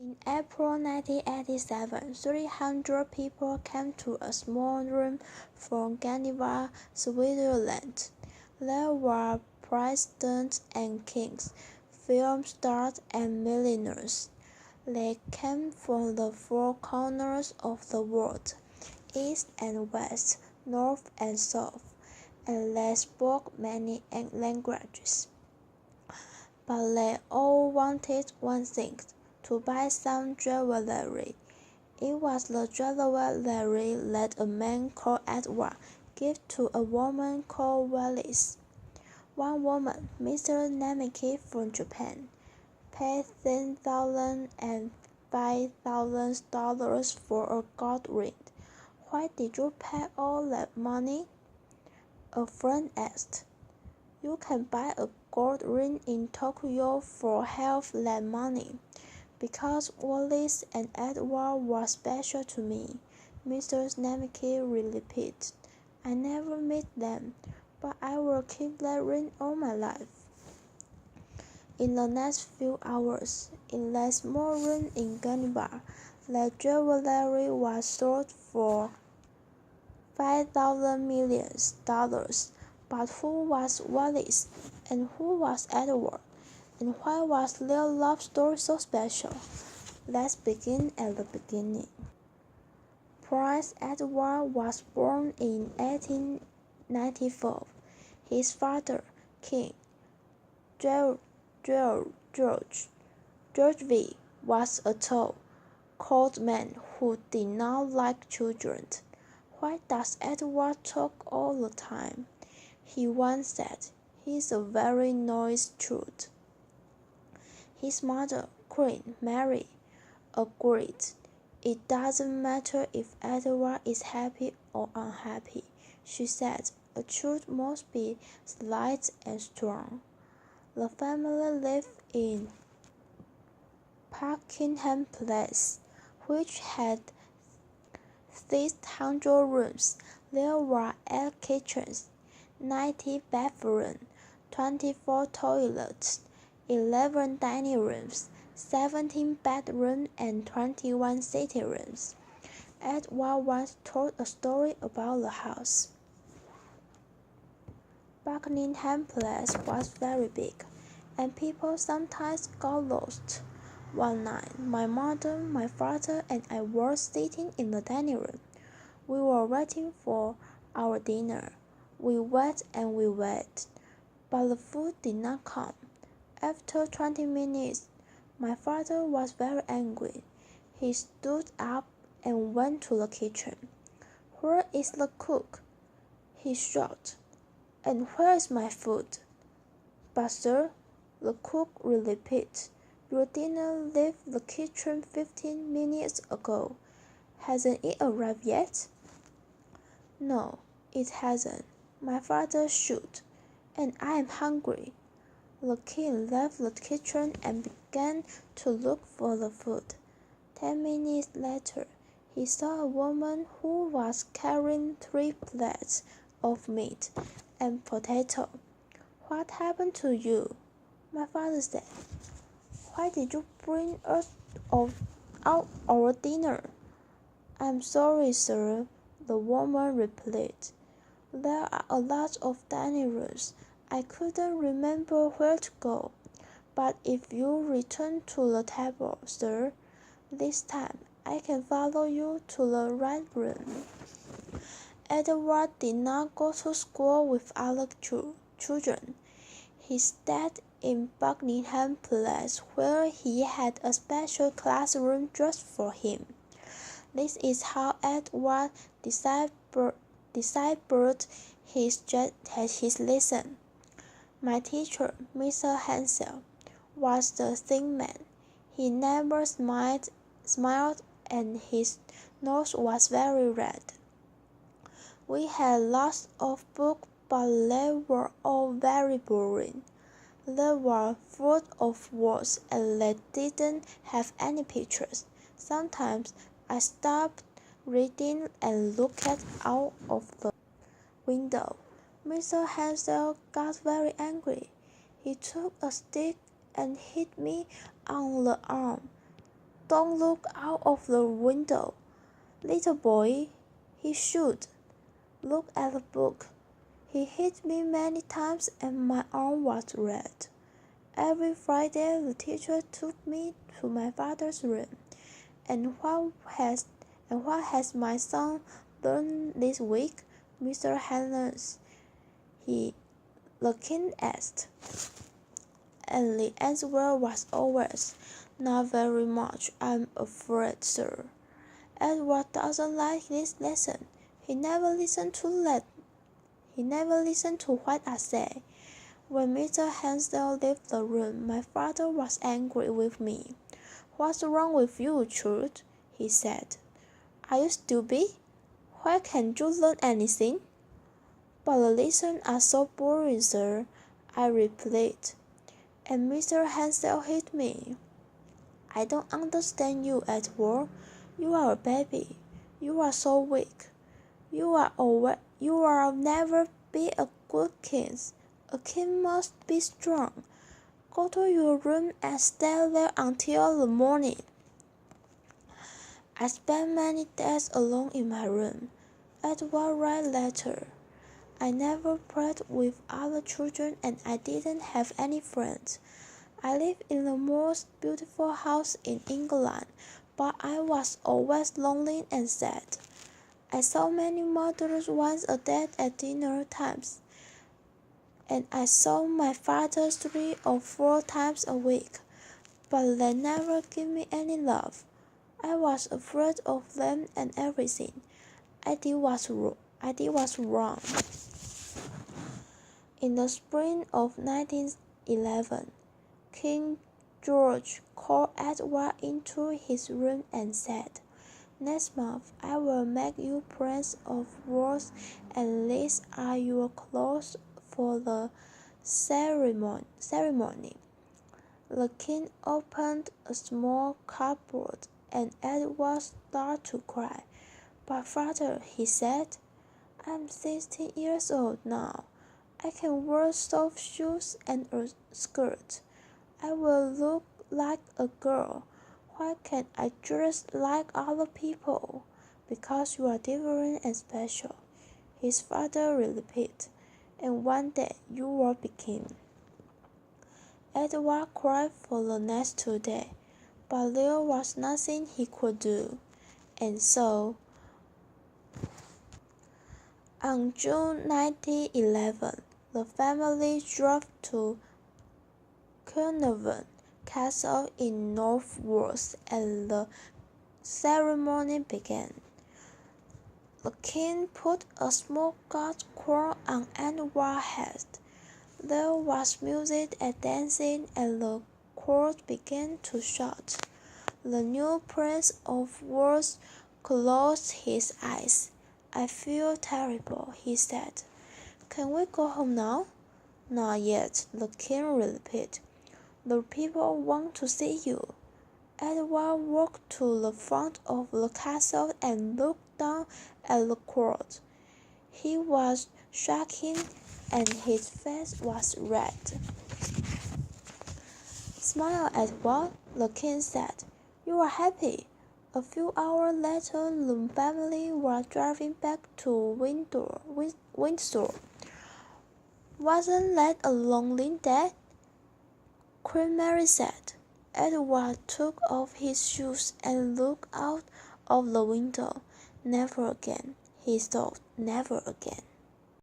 In April 1987, 300 people came to a small room from Geneva, Switzerland. There were presidents and kings, film stars and millionaires. They came from the four corners of the world, east and west, north and south, and they spoke many languages. But they all wanted one thing, to buy some jewelry. It was the jewelry that a man called Edward gave to a woman called Wallis. One woman, Mr. Namiki from Japan, paid $10,000 and $5,000 for a gold ring. Why did you pay all that money? A friend asked. You can buy a gold ring in Tokyo for half that money. Because Wallis and Edward were special to me, Mr. Namiki repeated. I never met them, but I will keep that ring all my life. In the next few hours, in that small room in Geneva, the jewelry was sold for $5,000,000,000. But who was Wallis, and who was Edward? And why was their love story so special? Let's begin at the beginning. Prince Edward was born in 1894. His father, King George V, was a tall, cold man who did not like children. Why does Edward talk all the time? He once said, he's a very noisy child. His mother, Queen Mary, agreed. It doesn't matter if Edward is happy or unhappy, she said. A child must be slight and strong. The family lived in Buckingham Palace, which had 600 rooms. There were 8 kitchens, 90 bathrooms, 24 toilets, 11 dining rooms, 17 bedrooms, and 21 sitting rooms. Edward once told a story about the house. Buckingham Palace was very big, and people sometimes got lost. One night, my mother, my father, and I were sitting in the dining room. We were waiting for our dinner. We waited and we waited, but the food did not come. After 20 minutes, my father was very angry. He stood up and went to the kitchen. Where is the cook? He shouted. And where is my food? But sir, the cook repeated, your dinner left the kitchen 15 minutes ago. Hasn't it arrived yet? No, it hasn't. My father shouted, and I am hungry. The king left the kitchen and began to look for the food. 10 minutes later, he saw a woman who was carrying 3 plates of meat and potato. What happened to you? My father said. Why did you bring us out our dinner? I'm sorry, sir, the woman replied. There are a lot of dining rooms. I couldn't remember where to go. But if you return to the table, sir, this time I can follow you to the right room. Edward did not go to school with other children. He stayed in Buckingham Palace, where he had a special classroom just for him. This is how Edward deciphered his lesson. My teacher, Mr. Hansel, was the thin man. He never smiled, and his nose was very red. We had lots of books, but they were all very boring. They were full of words, and they didn't have any pictures. Sometimes I stopped reading and looked out of the window. Mr. Hansel got very angry. He took a stick and hit me on the arm. don't look out of the window, little boy." He should. Look at the book. He hit me many times and my arm was red. Every Friday the teacher took me to my father's room. And what has my son learned this week, Mr. Henners?" The king asked. And the answer was always, "Not very much, I'm afraid, sir." Edward doesn't like this lesson. He never listened to what I say. When Mr. Hansdale left the room, my father was angry with me. "What's wrong with you, child?" he said. "Are you stupid? Why can't you learn anything?" "But the lessons are so boring, sir," I replied. And Mr. Hansdale hit me. "I don't understand you, Edward. You are a baby. You are so weak. You will never be a good king. A king must be strong. Go to your room and stay there until the morning." I spent many days alone in my room. Edward read letters. I never played with other children and I didn't have any friends. I lived in the most beautiful house in England, but I was always lonely and sad. I saw many mothers once a day at dinner times, and I saw my father 3 or 4 times a week, but they never gave me any love. I was afraid of them and everything I did was wrong. In the spring of 1911, King George called Edward into his room and said, "Next month I will make you Prince of Wales, and these are your clothes for the ceremony." The king opened a small cupboard, and Edward started to cry. "But father," he said, "I'm 16 years old now. I can wear soft shoes and a skirt. I will look like a girl. Why can't I dress like other people?" "Because you are different and special," his father repeated, "and one day you will be king." Edward cried for the next 2 days, but there was nothing he could do, and so, on June 1911, the family drove to Carnarvon Castle in North Wales, and the ceremony began. The king put a small gold crown on Edward's head. There was music and dancing, and the court began to shout. The new Prince of Wales closed his eyes. "I feel terrible," he said. "Can we go home now?" "Not yet," the king repeated. "The people want to see you." Edward walked to the front of the castle and looked down at the court. He was shaking and his face was red. "Smile, Edward," the king said. "You are happy." A few hours later, the family were driving back to Windsor. "Wasn't that a lonely day?" Queen Mary said. Edward took off his shoes and looked out of the window. "Never again," he thought, "never again."